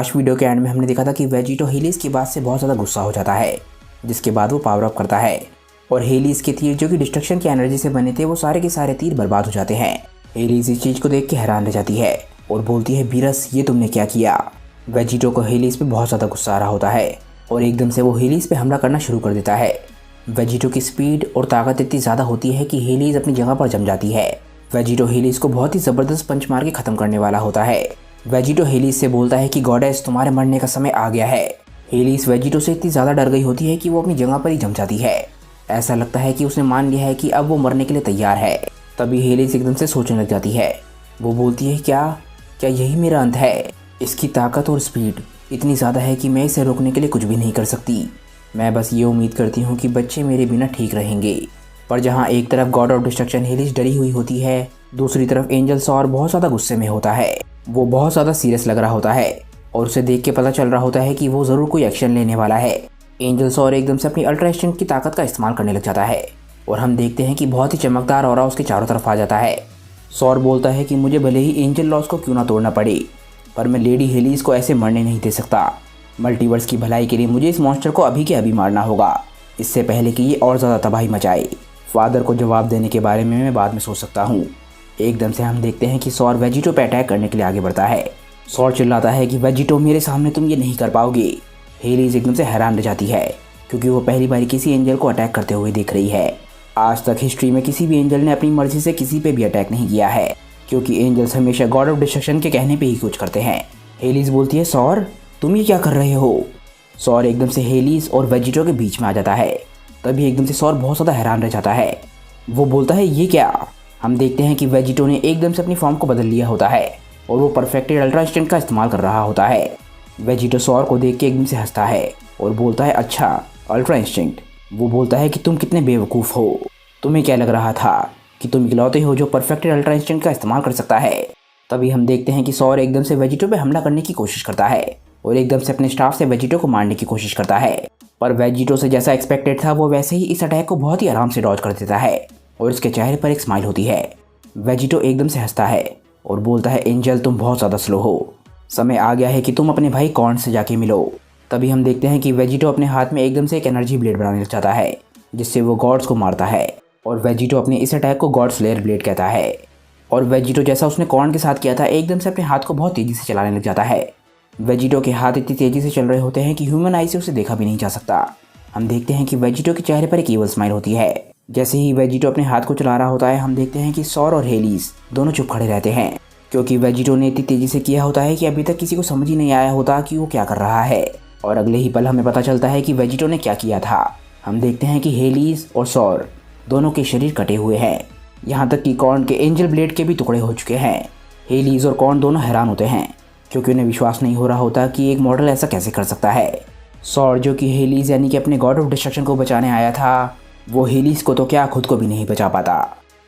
Last video के and में हमने देखा था कि वेजिटो हेलिस की बात से बहुत ज़्यादा गुस्सा हो जाता है, जिसके बाद वो पावर अप करता है और हेलिस के तीर जो कि डिस्ट्रक्शन की एनर्जी से बने थे वो सारे के सारे तीर बर्बाद हो जाते हैं। हेलिस इस चीज़ को देख के हैरान रह जाती है और बोलती है, बीरस ये तुमने क्या किया। वेजिटो को हेलिस पे बहुत ज़्यादा गुस्सा आ रहा होता है और एकदम से वो हेलिस पे हमला करना शुरू कर देता है। वेजिटो की स्पीड और ताकत इतनी ज़्यादा होती है कि हेलिस अपनी जगह पर जम जाती है। वेजिटो हेलिस को बहुत ही ज़बरदस्त पंच मार के ख़त्म करने वाला होता है। वेजिटो हेलिस से बोलता है कि गॉडेस तुम्हारे मरने का समय आ गया है। हेलिस वेजिटो से इतनी ज़्यादा डर गई होती है कि वो अपनी जगह पर ही जम जाती है। ऐसा लगता है कि उसने मान लिया है कि अब वो मरने के लिए तैयार है। तभी हेलिस एकदम से सोचने लग जाती है। वो बोलती है, क्या यही मेरा अंत है। इसकी ताकत और स्पीड इतनी ज़्यादा है कि मैं इसे रोकने के लिए कुछ भी नहीं कर सकती। मैं बस ये उम्मीद करती हूँ कि बच्चे मेरे बिना ठीक रहेंगे। पर जहाँ एक तरफ गॉड ऑफ डिस्ट्रक्शन हेलिस डरी हुई होती है, दूसरी तरफ एंजल सॉर बहुत ज़्यादा गुस्से में होता है। वो बहुत ज़्यादा सीरियस लग रहा होता है और उसे देख के पता चल रहा होता है कि वो ज़रूर कोई एक्शन लेने वाला है। एंजल सॉर एकदम से अपनी अल्ट्रा इंस्टिंक्ट की ताकत का इस्तेमाल करने लग जाता है और हम देखते हैं कि बहुत ही चमकदार ऑरा उसके चारों तरफ आ जाता है। सॉर बोलता है कि मुझे भले ही एंजल लॉस को क्यों ना तोड़ना पड़े, पर मैं लेडी हेलिस को ऐसे मरने नहीं दे सकता। मल्टीवर्स की भलाई के लिए मुझे इस मॉन्स्टर को अभी के अभी मारना होगा, इससे पहले कि ये और ज़्यादा तबाही मचाए। फादर को जवाब देने के बारे में मैं बाद में सोच सकता हूँ। एकदम से हम देखते हैं कि सॉर वेजिटो पे अटैक करने के लिए आगे बढ़ता है। सॉर चिल्लाता है कि वेजिटो मेरे सामने तुम ये नहीं कर पाओगे। हेलिस एकदम से हैरान रह जाती है क्योंकि वो पहली बार किसी एंजल को अटैक करते हुए देख रही है। आज तक हिस्ट्री में किसी भी एंजल ने अपनी मर्जी से किसी पे भी अटैक नहीं किया है, क्योंकि एंजल्स हमेशा गॉड ऑफ डिस्ट्रक्शन के कहने पे ही कुछ करते हैं। हेलिस बोलती है, सॉर तुम ये क्या कर रहे हो। सॉर एकदम से हेलिस और वेजिटो के बीच में आ जाता है। तभी एकदम से सॉर बहुत ज़्यादा हैरान रह जाता है। वो बोलता है, ये क्या। हम देखते हैं कि वेजिटो ने एकदम से अपनी फॉर्म को बदल लिया होता है और वो परफेक्टेड अल्ट्रा इंस्टिंक्ट का इस्तेमाल कर रहा होता है। वेजिटो सॉर को देख के एकदम से हंसता है और बोलता है, अच्छा अल्ट्रा इंस्टिंक्ट। वो बोलता है कि तुम कितने बेवकूफ़ हो, तुम्हें क्या लग रहा था कि तुम इकलौते हो जो परफेक्टेड अल्ट्रा इंस्टिंक्ट का इस्तेमाल कर सकता है। तभी हम देखते हैं कि सॉर एकदम से वेजिटो पे हमला करने की कोशिश करता है और एकदम से अपने स्टाफ से वेजिटो को मारने की कोशिश करता है। पर वेजिटो से जैसा एक्सपेक्टेड था वो वैसे ही इस अटैक को बहुत ही आराम से डॉज कर देता है और उसके चेहरे पर एक स्माइल होती है। वेजिटो एकदम से हंसता है और बोलता है, एंजल तुम बहुत ज़्यादा स्लो हो, समय आ गया है कि तुम अपने भाई कॉर्न से जाके मिलो। तभी हम देखते हैं कि वेजिटो अपने हाथ में एकदम से एक एनर्जी ब्लेड बनाने लग जाता है जिससे वो गॉड्स को मारता है और वेजिटो अपने इस अटैक को गॉड स्लेयर ब्लेड कहता है। और वेजिटो जैसा उसने कॉर्न के साथ किया था एकदम से अपने हाथ को बहुत तेज़ी से चलाने लग जाता है। वेजिटो के हाथ इतनी तेज़ी से चल रहे होते हैं कि ह्यूमन आई से उसे देखा भी नहीं जा सकता। हम देखते हैं कि वेजिटो के चेहरे पर एक ईवल स्माइल होती है। जैसे ही वेजिटो अपने हाथ को चला रहा होता है हम देखते हैं कि सॉर और हेलिस दोनों चुप खड़े रहते हैं, क्योंकि वेजिटो ने इतनी तेज़ी से किया होता है कि अभी तक किसी को समझ ही नहीं आया होता कि वो क्या कर रहा है। और अगले ही पल हमें पता चलता है कि वेजिटो ने क्या किया था। हम देखते हैं कि हेलिस और सॉर दोनों के शरीर कटे हुए हैं, यहाँ तक कि कॉर्न के एंजल ब्लेड के भी टुकड़े हो चुके हैं। हेलिस और कॉर्न दोनों हैरान होते हैं क्योंकि उन्हें विश्वास नहीं हो रहा होता कि एक मॉडल ऐसा कैसे कर सकता है। सॉर जो कि हेलिस यानी कि अपने गॉड ऑफ डिस्ट्रक्शन को बचाने आया था, वो हेलिस को तो क्या खुद को भी नहीं बचा पाता।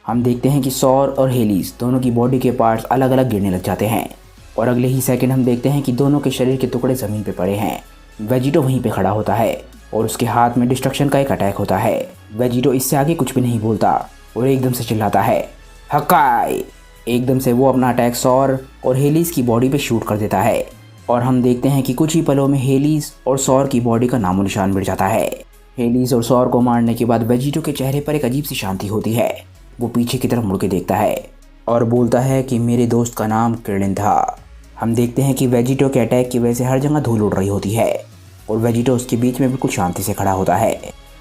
हम देखते हैं कि सॉर और हेलिस दोनों की बॉडी के पार्ट्स अलग अलग गिरने लग जाते हैं और अगले ही सेकंड हम देखते हैं कि दोनों के शरीर के टुकड़े ज़मीन पे पड़े हैं। वेजिटो वहीं पे खड़ा होता है और उसके हाथ में डिस्ट्रक्शन का एक अटैक होता है। वेजिटो इससे आगे कुछ भी नहीं बोलता और एकदम से चिल्लाता है, हकाई। एकदम से वो अपना अटैक सॉर और हेलिस की बॉडी पे शूट कर देता है और हम देखते हैं कि कुछ ही पलों में हेलिस और सॉर की बॉडी का नामो निशान मिट जाता है। हेलिस और सॉर को मारने के बाद वेजिटो के चेहरे पर एक अजीब सी शांति होती है। वो पीछे की तरफ मुड़ के देखता है और बोलता है कि मेरे दोस्त का नाम क्रिलिन था। हम देखते हैं कि वेजिटो के अटैक की वजह से हर जगह धूल उड़ रही होती है और वेजिटो उसके बीच में बिल्कुल शांति से खड़ा होता है।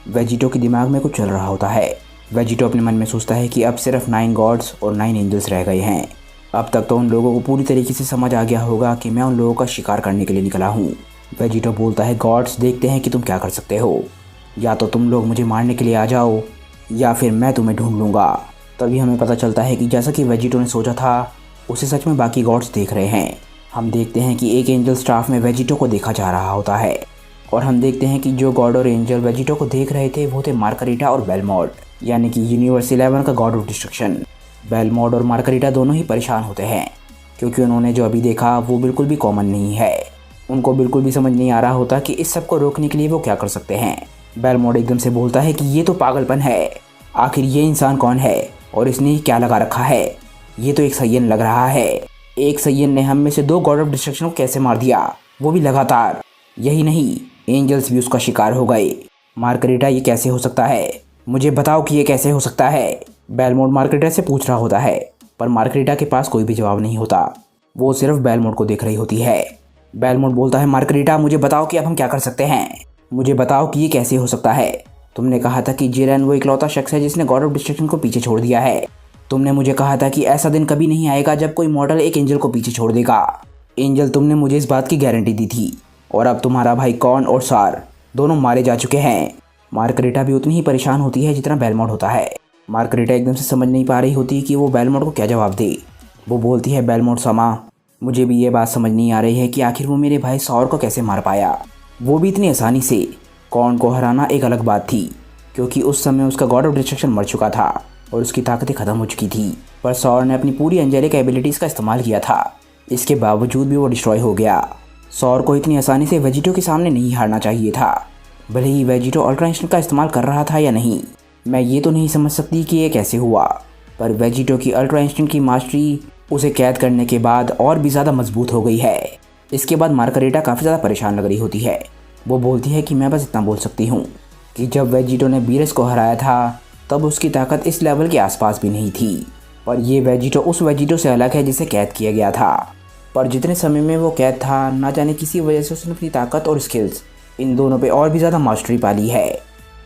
वेजिटो के दिमाग में कुछ चल रहा होता है। वेजिटो अपने मन में सोचता है कि अब सिर्फ 9 गॉड्स और 9 एंजल्स रह गए हैं। अब तक तो उन लोगों को पूरी तरीके से समझ आ गया होगा कि मैं उन लोगों का शिकार करने के लिए निकला हूँ। वेजिटो बोलता है, गॉड्स देखते हैं कि तुम क्या कर सकते हो, या तो तुम लोग मुझे मारने के लिए आ जाओ या फिर मैं तुम्हें ढूंढ लूँगा। तभी हमें पता चलता है कि जैसा कि वेजिटो ने सोचा था उसे सच में बाकी गॉड्स देख रहे हैं। हम देखते हैं कि एक एंजल स्टाफ में वेजिटो को देखा जा रहा होता है और हम देखते हैं कि जो गॉड और एंजल वेजिटो को देख रहे थे वो थे मार्गरीटा और बेलमोड, यानी कि यूनिवर्स 11 का गॉड ऑफ डिस्ट्रक्शन। बेलमोड और मार्गरीटा दोनों ही परेशान होते हैं क्योंकि उन्होंने जो अभी देखा वो बिल्कुल भी कॉमन नहीं है। उनको बिल्कुल भी समझ नहीं आ रहा होता कि इस सब को रोकने के लिए वो क्या कर सकते हैं। बेलमोड एकदम से बोलता है कि ये तो पागलपन है, आखिर ये इंसान कौन है और इसने क्या लगा रखा है। ये तो एक सय्यन लग रहा है। एक सय्यन ने हम में से 2 गॉड ऑफ डिस्ट्रक्शन को कैसे मार दिया, वो भी लगातार। यही नहीं, एंजल्स भी उसका शिकार हो गए। मार्गरेटा, ये कैसे हो सकता है? मुझे बताओ कि ये कैसे हो सकता है? बेलमोंट मार्गरेटा से पूछ रहा होता है, पर मार्गरेटा के पास कोई भी जवाब नहीं होता। वो सिर्फ बेलमोंट को देख रही होती है। बेलमोंट बोलता है, मार्गरेटा, मुझे बताओ कि अब हम क्या कर सकते हैं। मुझे बताओ कि ये कैसे हो सकता है। तुमने कहा था कि जिरेन वो इकलौता शख्स है जिसने गॉड ऑफ डिस्ट्रक्शन को पीछे छोड़ दिया है। तुमने मुझे कहा था कि ऐसा दिन कभी नहीं आएगा जब कोई मॉडल एक एंजल को पीछे छोड़ देगा। एंजल, तुमने मुझे इस बात की गारंटी दी थी, और अब तुम्हारा भाई कॉर्न और सार दोनों मारे जा चुके हैं। मार्गरेटा भी उतनी ही परेशान होती है जितना बेलमोंट होता है। मार्गरेटा एकदम से समझ नहीं पा रही होती कि वो बेलमोंट को क्या जवाब दे। वो बोलती है, बेलमोंट सामा, मुझे भी ये बात समझ नहीं आ रही है कि आखिर वो मेरे भाई सौर को कैसे मार पाया, वो भी इतनी आसानी से। कॉर्न को हराना एक अलग बात थी, क्योंकि उस समय उसका गॉड ऑफ डिस्ट्रक्शन मर चुका था और उसकी ताकतें ख़त्म हो चुकी थी। पर सौर ने अपनी पूरी एंजेलिक एबिलिटीज़ का इस्तेमाल किया था, इसके बावजूद भी वो डिस्ट्रॉय हो गया। सौर को इतनी आसानी से वेजिटो के सामने नहीं हारना चाहिए था, भले ही वेजिटो अल्ट्रा इंस्टेंट का इस्तेमाल कर रहा था या नहीं। मैं ये तो नहीं समझ सकती कि ये कैसे हुआ, पर वेजिटो की अल्ट्रा इंस्टेंट की मास्टरी उसे कैद करने के बाद और भी ज़्यादा मजबूत हो गई है। इसके बाद मार्गरेटा काफ़ी ज़्यादा परेशान लग रही होती है। वो बोलती है कि मैं बस इतना बोल सकती हूँ कि जब वेजिटो ने बीरस को हराया था तब उसकी ताकत इस लेवल के आसपास भी नहीं थी। पर ये वेजिटो उस वेजिटो से अलग है जिसे कैद किया गया था। पर जितने समय में वो कैद था, ना जाने किसी वजह से उसने अपनी ताकत और स्किल्स इन दोनों पे और भी ज़्यादा मास्टरी पा ली है।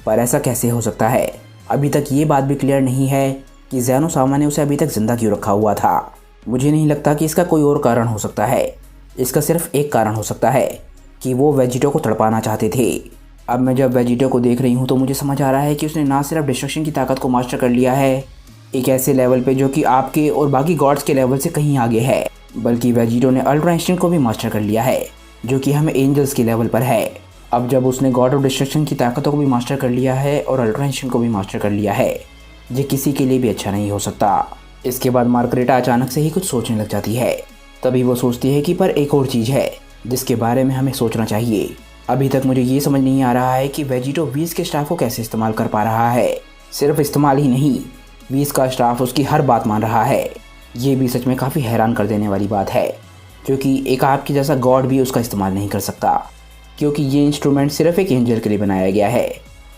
पर ऐसा कैसे हो सकता है? अभी तक ये बात भी क्लियर नहीं है कि ज़ैनो सामा ने उसे अभी तक ज़िंदा क्यों रखा हुआ था। मुझे नहीं लगता कि इसका कोई और कारण हो सकता है। इसका सिर्फ एक कारण हो सकता है कि वो वेजिटो को तड़पाना चाहते थे। अब मैं जब वेजिटो को देख रही हूँ तो मुझे समझ आ रहा है कि उसने ना सिर्फ डिस्ट्रक्शन की ताकत को मास्टर कर लिया है एक ऐसे लेवल पे जो कि आपके और बाकी गॉड्स के लेवल से कहीं आगे है, बल्कि वेजिटो ने अल्ट्रा इंस्टेंट को भी मास्टर कर लिया है जो कि हमें एंजल्स के लेवल पर है। अब जब उसने गॉड ऑफ डिस्ट्रक्शन की ताकतों को भी मास्टर कर लिया है और अल्ट्रा इंस्टेंट को भी मास्टर कर लिया है, ये किसी के लिए भी अच्छा नहीं हो सकता। इसके बाद मार्गरेटा अचानक से ही कुछ सोचने लग जाती है। तभी वो सोचती है कि पर एक और चीज़ है जिसके बारे में हमें सोचना चाहिए। अभी तक मुझे ये समझ नहीं आ रहा है कि वेजिटो वीस के स्टाफ को कैसे इस्तेमाल कर पा रहा है। सिर्फ इस्तेमाल ही नहीं, वीस का स्टाफ उसकी हर बात मान रहा है। ये भी सच में काफ़ी हैरान कर देने वाली बात है, क्योंकि एक आपके जैसा गॉड भी उसका इस्तेमाल नहीं कर सकता, क्योंकि ये इंस्ट्रूमेंट सिर्फ एक एंजल के लिए बनाया गया है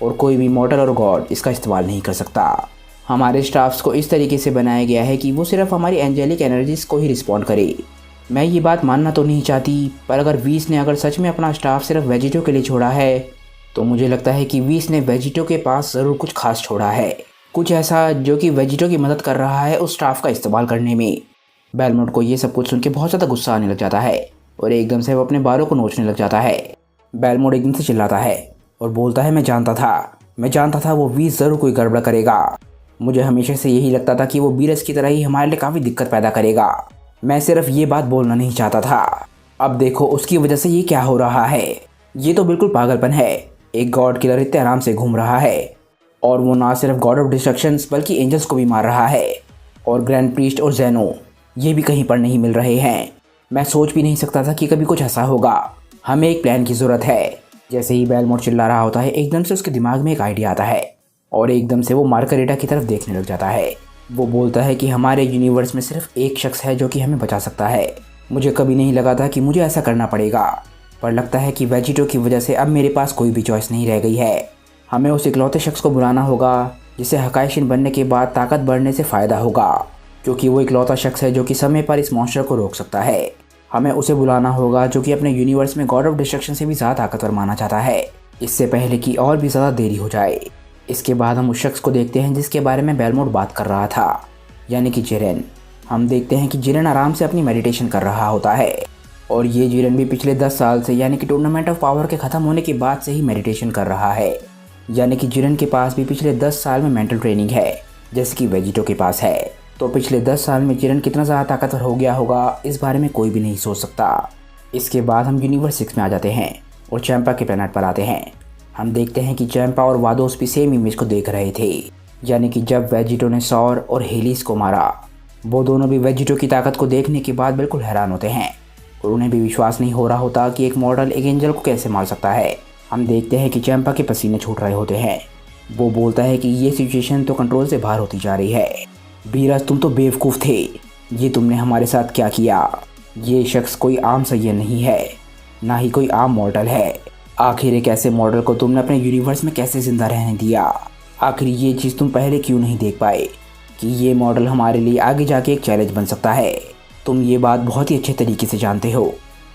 और कोई भी मॉडल और गॉड इसका इस्तेमाल नहीं कर सकता। हमारे स्टाफ्स को इस तरीके से बनाया गया है कि वो सिर्फ हमारी एंजेलिक एनर्जीज को ही रिस्पॉन्ड करे। मैं ये बात मानना तो नहीं चाहती, पर अगर वीस ने अगर सच में अपना स्टाफ सिर्फ वेजिटो के लिए छोड़ा है तो मुझे लगता है कि वीस ने वेजिटो के पास ज़रूर कुछ खास छोड़ा है, कुछ ऐसा जो कि वेजिटो की मदद कर रहा है उस स्टाफ का इस्तेमाल करने में। बेलमोंट को ये सब कुछ सुन के बहुत ज़्यादा गुस्सा आने लग जाता है और एकदम से वो अपने बालों को नोचने लग जाता है। बेलमोंट एकदम से चिल्लाता है और बोलता है, मैं जानता था वो वीस ज़रूर कोई गड़बड़ करेगा। मुझे हमेशा से यही लगता था कि वो बीरस की तरह ही हमारे लिए काफ़ी दिक्कत पैदा करेगा। मैं सिर्फ ये बात बोलना नहीं चाहता था। अब देखो उसकी वजह से ये क्या हो रहा है। ये तो बिल्कुल पागलपन है। एक गॉड किलर इतने आराम से घूम रहा है और वो ना सिर्फ गॉड ऑफ डिस्ट्रक्शंस बल्कि एंजल्स को भी मार रहा है, और ग्रैंड प्रीस्ट और ज़ैनो ये भी कहीं पर नहीं मिल रहे हैं। मैं सोच भी नहीं सकता था कि कभी कुछ ऐसा होगा। हमें एक प्लान की ज़रूरत है। जैसे ही बेलमोंट चिल्ला रहा होता है, एकदम से उसके दिमाग में एक आइडिया आता है और एकदम से वो मार्गरेटा की तरफ देखने लग जाता है। वो बोलता है कि हमारे यूनिवर्स में सिर्फ एक शख्स है जो कि हमें बचा सकता है। मुझे कभी नहीं लगा था कि मुझे ऐसा करना पड़ेगा, पर लगता है कि वेजिटो की वजह से अब मेरे पास कोई भी चॉइस नहीं रह गई है। हमें उस इकलौते शख्स को बुलाना होगा जिसे हकाइशिन बनने के बाद ताकत बढ़ने से फ़ायदा होगा, क्योंकि वो इकलौता शख्स है जो कि समय पर इस मॉन्स्टर को रोक सकता है। हमें उसे बुलाना होगा जो कि अपने यूनिवर्स में गॉड ऑफ डिस्ट्रक्शन से भी ज़्यादा ताकतवर माना जाता है, इससे पहले कि और भी ज़्यादा देरी हो जाए। इसके बाद हम उस शख्स को देखते हैं जिसके बारे में बेलमोंट बात कर रहा था, यानी कि जिरेन। हम देखते हैं कि जिरेन आराम से अपनी मेडिटेशन कर रहा होता है, और ये जिरेन भी पिछले 10 साल से यानी कि टूर्नामेंट ऑफ पावर के ख़त्म होने के बाद से ही मेडिटेशन कर रहा है। यानी कि जिरेन के पास भी पिछले 10 साल में मेंटल ट्रेनिंग है, जैसे कि वेजिटो के पास है। तो पिछले 10 साल में जिरेन कितना ज़्यादा ताकतवर हो गया होगा, इस बारे में कोई भी नहीं सोच सकता। इसके बाद हम यूनिवर्स 6 में आ जाते हैं और चैंपा के प्लैनेट पर आते हैं। हम देखते हैं कि चैंपा और वादोस भी सेम इमेज को देख रहे थे, यानी कि जब वेजिटो ने सौर और हेलिस को मारा, वो दोनों भी वेजिटो की ताकत को देखने के बाद बिल्कुल हैरान होते हैं और उन्हें भी विश्वास नहीं हो रहा होता कि एक मॉडल एक एंजल को कैसे मार सकता है। हम देखते हैं कि चैंपा के पसीने छूट रहे होते हैं। वो बोलता है कि ये सिचुएशन तो कंट्रोल से बाहर होती जा रही है। बीरस, तुम तो बेवकूफ़ थे। ये तुमने हमारे साथ क्या किया? ये शख्स कोई आम सैयद नहीं है। ना ही कोई आम मॉडल है। आखिर एक ऐसे मॉडल को तुमने अपने यूनिवर्स में कैसे जिंदा रहने दिया? आखिर ये चीज़ तुम पहले क्यों नहीं देख पाए कि ये मॉडल हमारे लिए आगे जाके एक चैलेंज बन सकता है? तुम ये बात बहुत ही अच्छे तरीके से जानते हो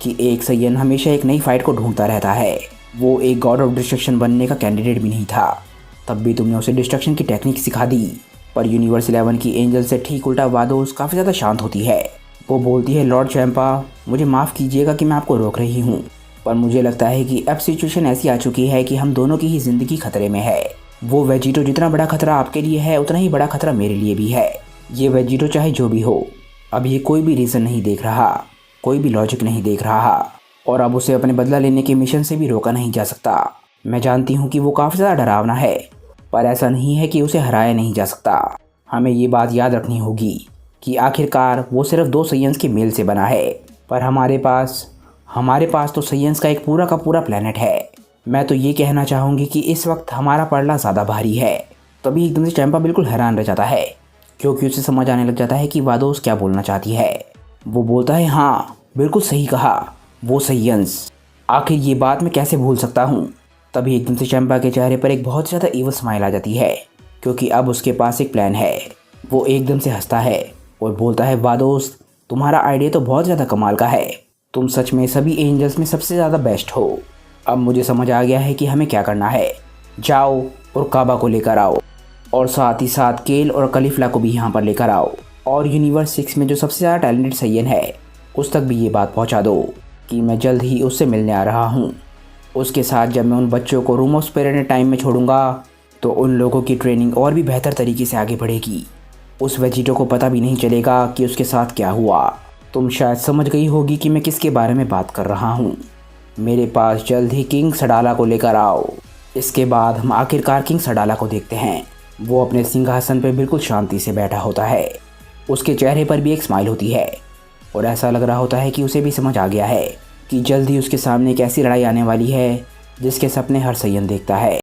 कि एक सैयन हमेशा एक नई फाइट को ढूंढता रहता है। वो एक गॉड ऑफ डिस्ट्रक्शन बनने का कैंडिडेट भी नहीं था, तब भी तुमने उसे डिस्ट्रक्शन की टेक्निक सिखा दी। पर यूनिवर्स 11 की एंजल से ठीक उल्टा वादोस काफ़ी ज़्यादा शांत होती है। वो बोलती है, लॉर्ड चैंपा, मुझे माफ़ कीजिएगा कि मैं आपको रोक रही हूँ, पर मुझे लगता है कि अब सिचुएशन ऐसी आ चुकी है कि हम दोनों की ही ज़िंदगी खतरे में है। वो वेजिटो जितना बड़ा खतरा आपके लिए है, उतना ही बड़ा खतरा मेरे लिए भी है। ये वेजिटो चाहे जो भी हो, अब ये कोई भी रीज़न नहीं देख रहा, कोई भी लॉजिक नहीं देख रहा, और अब उसे अपने बदला लेने के मिशन से भी रोका नहीं जा सकता। मैं जानती हूँ कि वो काफ़ी ज़्यादा डरावना है, पर ऐसा नहीं है कि उसे हराया नहीं जा सकता। हमें ये बात याद रखनी होगी कि आखिरकार वो सिर्फ 2 सैयन्स के मेल से बना है, पर हमारे पास तो सैयन्स का एक पूरा का पूरा प्लेनेट है। मैं तो ये कहना चाहूँगी कि इस वक्त हमारा पड़ला ज़्यादा भारी है। तभी एकदम से चैंपा बिल्कुल हैरान रह जाता है, क्योंकि उसे समझ आने लग जाता है कि वादोस क्या बोलना चाहती है। वो बोलता है, हाँ बिल्कुल सही कहा, वो सैयन्स, आखिर ये बात मैं कैसे भूल सकता हूँ। तभी एकदम से चैंपा के चेहरे पर एक बहुत ज़्यादा ईवल स्माइल आ जाती है, क्योंकि अब उसके पास एक प्लान है। वो एकदम से हंसता है और बोलता है, वादोस, तुम्हारा आइडिया तो बहुत ज़्यादा कमाल का है, तुम सच में सभी एंजल्स में सबसे ज़्यादा बेस्ट हो। अब मुझे समझ आ गया है कि हमें क्या करना है। जाओ और काबा को लेकर आओ, और साथ ही साथ केल और कलिफला को भी यहाँ पर लेकर आओ, और यूनिवर्स 6 में जो सबसे ज़्यादा टैलेंटेड सैयन है उस तक भी ये बात पहुँचा दो कि मैं जल्द ही उससे मिलने आ रहा हूँ। उसके साथ जब मैं उन बच्चों को रूम ऑफ स्पिरिट टाइम में छोड़ूंगा तो उन लोगों की ट्रेनिंग और भी बेहतर तरीके से आगे बढ़ेगी। उस वेजिटो को पता भी नहीं चलेगा कि उसके साथ क्या हुआ। तुम शायद समझ गई होगी कि मैं किसके बारे में बात कर रहा हूँ। मेरे पास जल्द ही किंग सडाला को लेकर आओ। इसके बाद हम आखिरकार किंग सडाला को देखते हैं। वो अपने सिंहासन पर बिल्कुल शांति से बैठा होता है, उसके चेहरे पर भी एक स्माइल होती है, और ऐसा लग रहा होता है कि उसे भी समझ आ गया है कि जल्द ही उसके सामने एक ऐसी लड़ाई आने वाली है जिसके सपने हर सैयन देखता है।